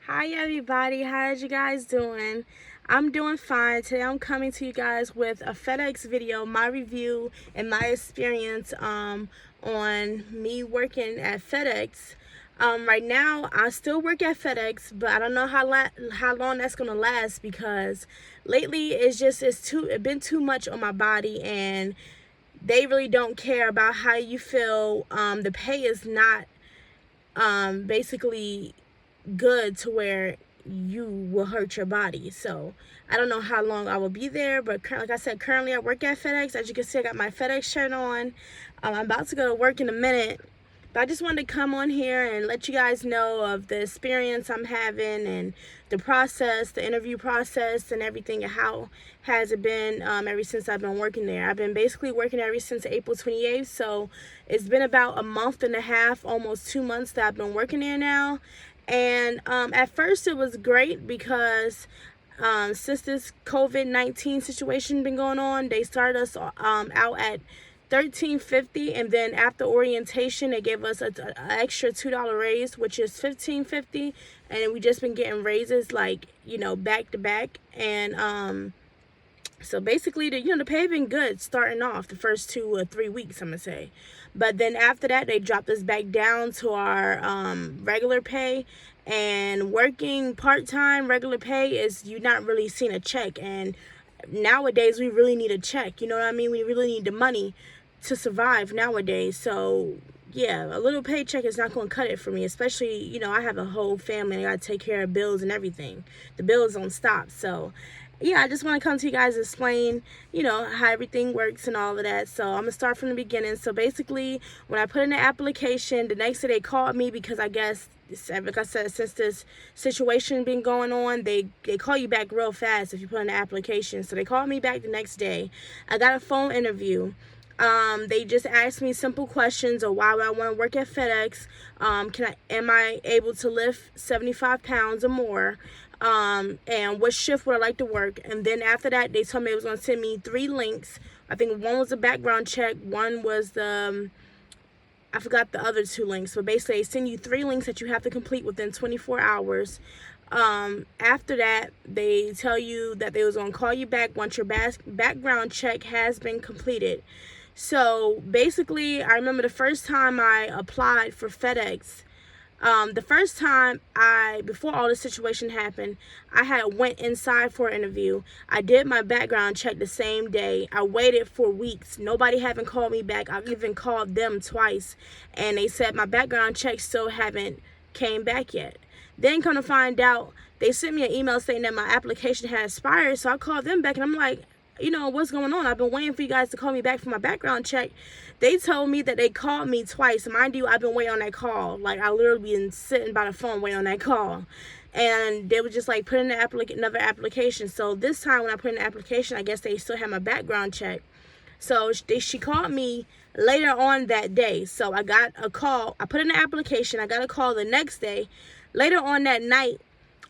Hi everybody, how's you guys doing? I'm doing fine. Today I'm coming to you guys with a FedEx video, my review and my experience on me working at FedEx. Right now I still work at FedEx, but I don't know how long that's gonna last because lately it's been too much on my body, and they really don't care about how you feel. The pay is not basically good to where you will hurt your body. So I don't know how long I will be there, but like I said, currently I work at FedEx. As you can see, I got my FedEx shirt on. I'm about to go to work in a minute, but I just wanted to come on here and let you guys know of the experience I'm having and the process, the interview process and everything, and how has it been ever since I've been working there. I've been basically working ever since April 28th, so it's been about a month and a half, almost 2 months that I've been working there now. And at first it was great because since this COVID-19 situation been going on, they started us out at $13.50, and then after orientation they gave us an extra $2 raise, which is $15.50, and we just been getting raises like, back to back. And so basically, the pay been good starting off the first 2 or 3 weeks, I'm gonna say. But then after that, they dropped us back down to our regular pay. And working part-time regular pay is you not really seeing a check. And nowadays, we really need a check. You know what I mean? We really need the money to survive nowadays. So yeah, a little paycheck is not going to cut it for me, especially, I have a whole family and I got to take care of bills and everything. The bills don't stop. So yeah, I just want to come to you guys and explain, how everything works and all of that. So I'm going to start from the beginning. So basically, when I put in the application, the next day they called me because I guess, like I said, since this situation been going on, they call you back real fast if you put in the application. So they called me back the next day. I got a phone interview. They just asked me simple questions of why would I want to work at FedEx. Am I able to lift 75 pounds or more? And what shift would I like to work? And then after that, they told me it was going to send me 3 links. I think one was a background check, one was I forgot the other 2 links, but basically they send you 3 links that you have to complete within 24 hours. After that, they tell you that they was going to call you back once your background check has been completed. So basically, I remember the first time I applied for FedEx, the first time before all this situation happened, I had went inside for an interview. I did my background check the same day. I waited for weeks. Nobody haven't called me back. I've even called them twice, and they said my background check still haven't came back yet. Then come to find out, they sent me an email saying that my application had expired. So I called them back and I'm like, what's going on? I've been waiting for you guys to call me back for my background check. They told me that they called me twice. Mind you, I've been waiting on that call. Like, I literally been sitting by the phone waiting on that call. And they were just like, put in another application. So this time when I put in the application, I guess they still had my background check. So she called me later on that day. So I got a call. I put in the application. I got a call the next day. Later on that night,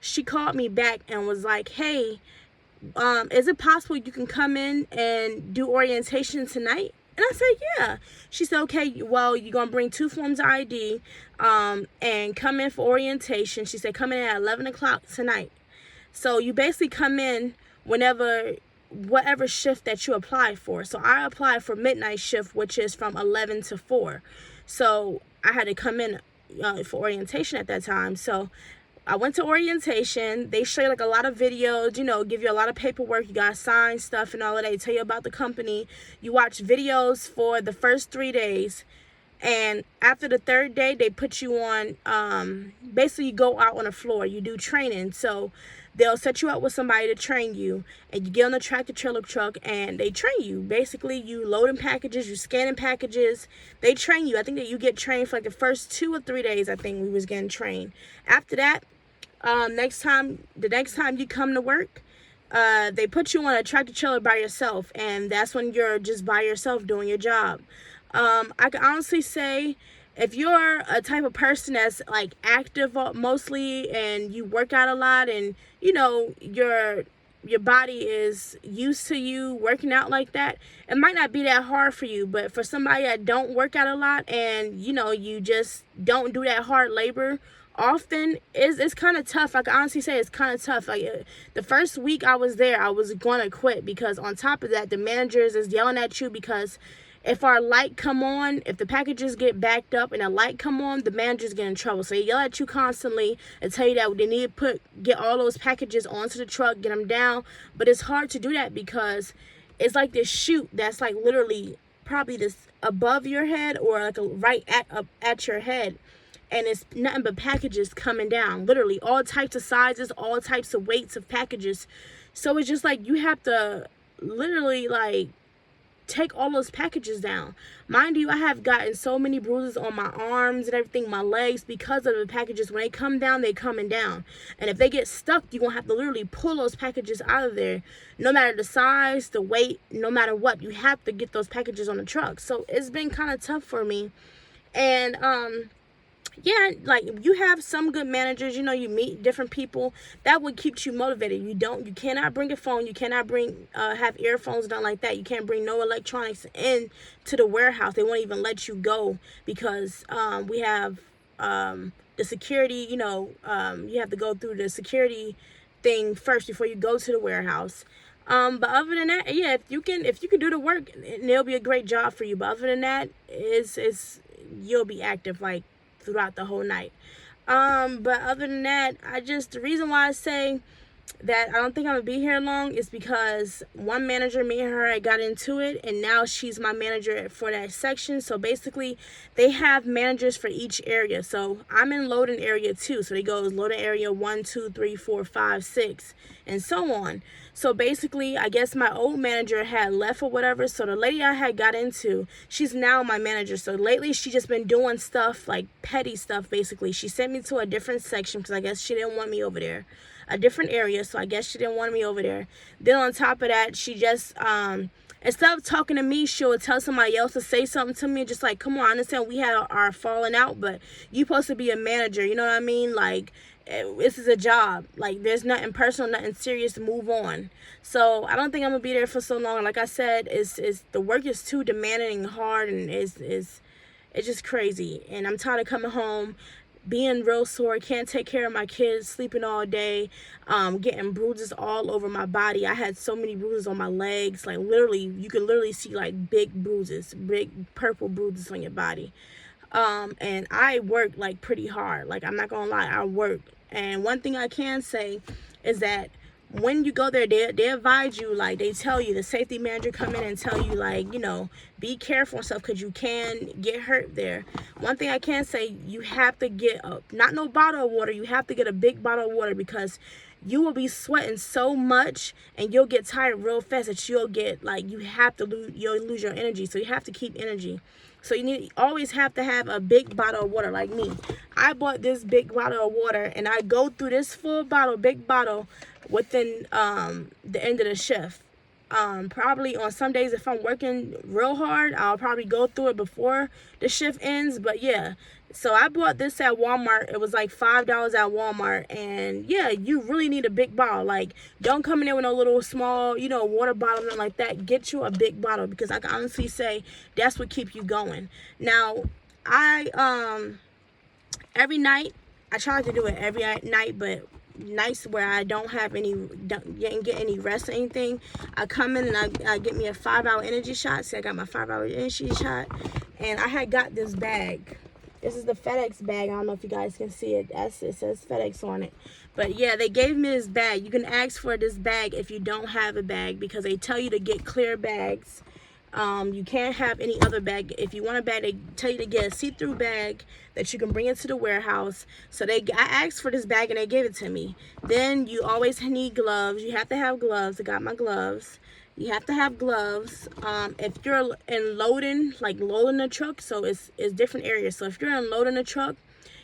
she called me back and was like, hey, is it possible you can come in and do orientation tonight? And I said, yeah. She said, okay, well, you're going to bring 2 forms of ID and come in for orientation. She said, come in at 11 o'clock tonight. So you basically come in whatever shift that you apply for. So I applied for midnight shift, which is from 11 to 4. So I had to come in for orientation at that time. So I went to orientation. They show you like a lot of videos, give you a lot of paperwork. You gotta sign stuff and all of that. They tell you about the company. You watch videos for the first 3 days, and after the 3rd day, they put you on, basically you go out on the floor. You do training. So they'll set you up with somebody to train you, and you get on the tractor trailer truck and they train you. Basically, you loading packages, you scanning packages. They train you. I think that you get trained for like the first 2 or 3 days. I think we was getting trained. After that, the next time you come to work, they put you on a tractor trailer by yourself, and that's when you're just by yourself doing your job. I can honestly say, if you're a type of person that's like active mostly and you work out a lot, and your body is used to you working out like that, it might not be that hard for you. But for somebody that don't work out a lot and you just don't do that hard labor often it's kind of tough. I can honestly say it's kind of tough. Like the first week I was there, I was gonna quit, because on top of that, the managers is yelling at you, because if our light come on, if the packages get backed up and a light come on, the managers get in trouble. So they yell at you constantly and tell you that they need to get all those packages onto the truck, get them down. But it's hard to do that because it's like this chute that's like literally probably this above your head, or like right up at your head, and it's nothing but packages coming down, literally all types of sizes, all types of weights of packages. So it's just like you have to literally like take all those packages down. Mind you, I have gotten so many bruises on my arms and everything, my legs, because of the packages. When they come down, they coming down, and if they get stuck, you're gonna have to literally pull those packages out of there, no matter the size, the weight, no matter what. You have to get those packages on the truck. So it's been kind of tough for me. And yeah, like you have some good managers, you know, you meet different people that would keep you motivated. You cannot bring a phone, you cannot bring have earphones, nothing like that. You can't bring no electronics in to the warehouse. They won't even let you go, because we have the security, you know, you have to go through the security thing first before you go to the warehouse. But other than that, yeah, if you can do the work, it'll be a great job for you. But other than that, is you'll be active like throughout the whole night. But other than that, the reason why I say that I don't think I'm gonna be here long is because one manager, me and her, I got into it, and now she's my manager for that section. So basically they have managers for each area. So I'm in loading area 2, so they go loading area 1, 2, 3, 4, 5, 6, and so on. So basically, I guess my old manager had left or whatever, so the lady I had got into, she's now my manager. So lately she just been doing stuff like petty stuff. Basically she sent me to a different section because I guess she didn't want me over there, a different area, so I guess she didn't want me over there. Then on top of that, she just instead of talking to me, she'll tell somebody else to say something to me, just like, come on, I understand we had our falling out, but you supposed to be a manager, you know what I mean? Like, this is a job. Like, there's nothing personal, nothing serious, to move on. So I don't think I'm gonna be there for so long. Like I said, is the work is too demanding and hard, and it's just crazy. And I'm tired of coming home being real sore, can't take care of my kids, sleeping all day, getting bruises all over my body. I had so many bruises on my legs, like literally, you could literally see like big bruises, big purple bruises on your body. And I work like pretty hard. Like, I'm not gonna lie, I work. And one thing I can say is that when you go there, they advise you, like they tell you, the safety manager come in and tell you, like, you know, be careful and stuff, because you can get hurt there. One thing I can say, you have to get not no bottle of water, you have to get a big bottle of water, because you will be sweating so much and you'll get tired real fast that you'll get like, you'll lose your energy. So you have to keep energy. So you always have to have a big bottle of water. Like me, I bought this big bottle of water, and I go through this big bottle within the end of the shift. Probably on some days, if I'm working real hard, I'll probably go through it before the shift ends. But yeah, so I bought this at Walmart. It was like $5 at Walmart. And yeah, you really need a big bottle. Like, don't come in there with no little small, you know, water bottle, nothing like that. Get you a big bottle, because I can honestly say that's what keeps you going. Now, every night, I try to do it every night, but nights where I don't get any rest or anything, I come in and I get me a 5-hour energy shot. See, I got my 5-hour energy shot, and I had got this bag. This is the FedEx bag. I don't know if you guys can see it. It says FedEx on it. But yeah, they gave me this bag. You can ask for this bag if you don't have a bag, because they tell you to get clear bags. You can't have any other bag. If you want a bag, they tell you to get a see-through bag that you can bring into the warehouse. So I asked for this bag and they gave it to me. Then you always need gloves. You have to have gloves. I got my gloves. You have to have gloves. If you're in loading the truck, so it's different areas. So if you're unloading the truck,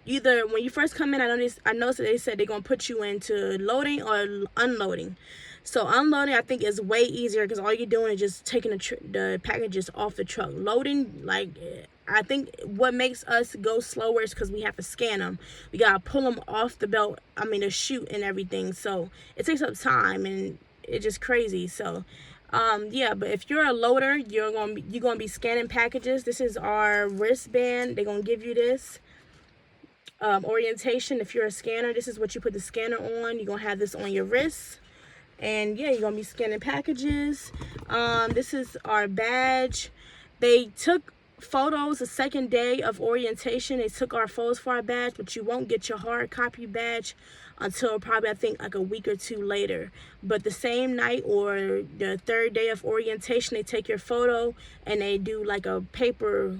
either when you first come in, I noticed that they said they're gonna put you into loading or unloading. So unloading, I think, is way easier, because all you're doing is just taking the packages off the truck. Loading, like, I think what makes us go slower is because we have to scan them. We gotta pull them off the belt, the chute and everything. So it takes up time, and it's just crazy. So yeah, but if you're a loader, you're gonna be scanning packages. This is our wristband. They're gonna give you this. orientation. If you're a scanner, this is what you put the scanner on. You're gonna have this on your wrist, and yeah, you're gonna be scanning packages. This is our badge. They took photos the second day of orientation. They took our photos for our badge, but you won't get your hard copy badge until probably, I think, like a week or two later. But the same night or the third day of orientation, they take your photo and they do like a paper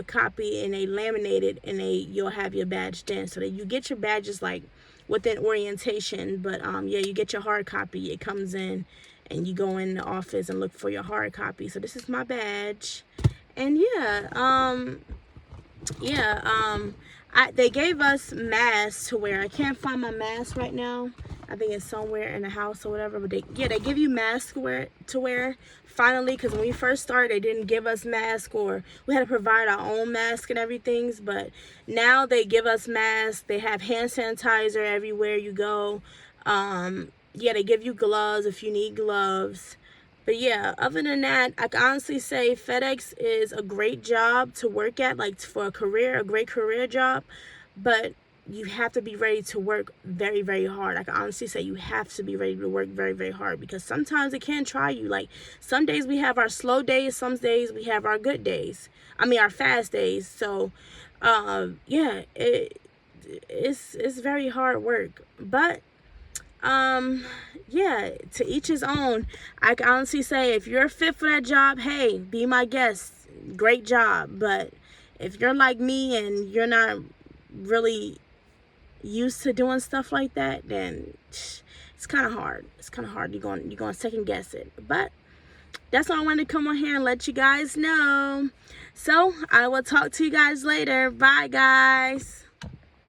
copy, and they laminate it, and you'll have your badge then. So that you get your badges like within orientation, but yeah, you get your hard copy. It comes in and you go in the office and look for your hard copy. So this is my badge. And they gave us masks to wear. I can't find my mask right now. I think it's somewhere in the house or whatever. But they give you masks to wear. Finally, because when we first started, they didn't give us masks, or we had to provide our own mask and everything. But now they give us masks. They have hand sanitizer everywhere you go. They give you gloves if you need gloves. But yeah, other than that, I can honestly say FedEx is a great job to work at, like for a great career job. But you have to be ready to work very, very hard. I can honestly say you have to be ready to work very, very hard, because sometimes it can try you. Like some days we have our slow days, some days we have our good days. I mean, our fast days. So, yeah, it's very hard work. But yeah, to each his own. I can honestly say, if you're fit for that job, hey, be my guest. Great job. But if you're like me and you're not really used to doing stuff like that, then it's kind of hard. It's kind of hard. You're going to second guess it. But that's why I wanted to come on here and let you guys know. So I will talk to you guys later. Bye, guys.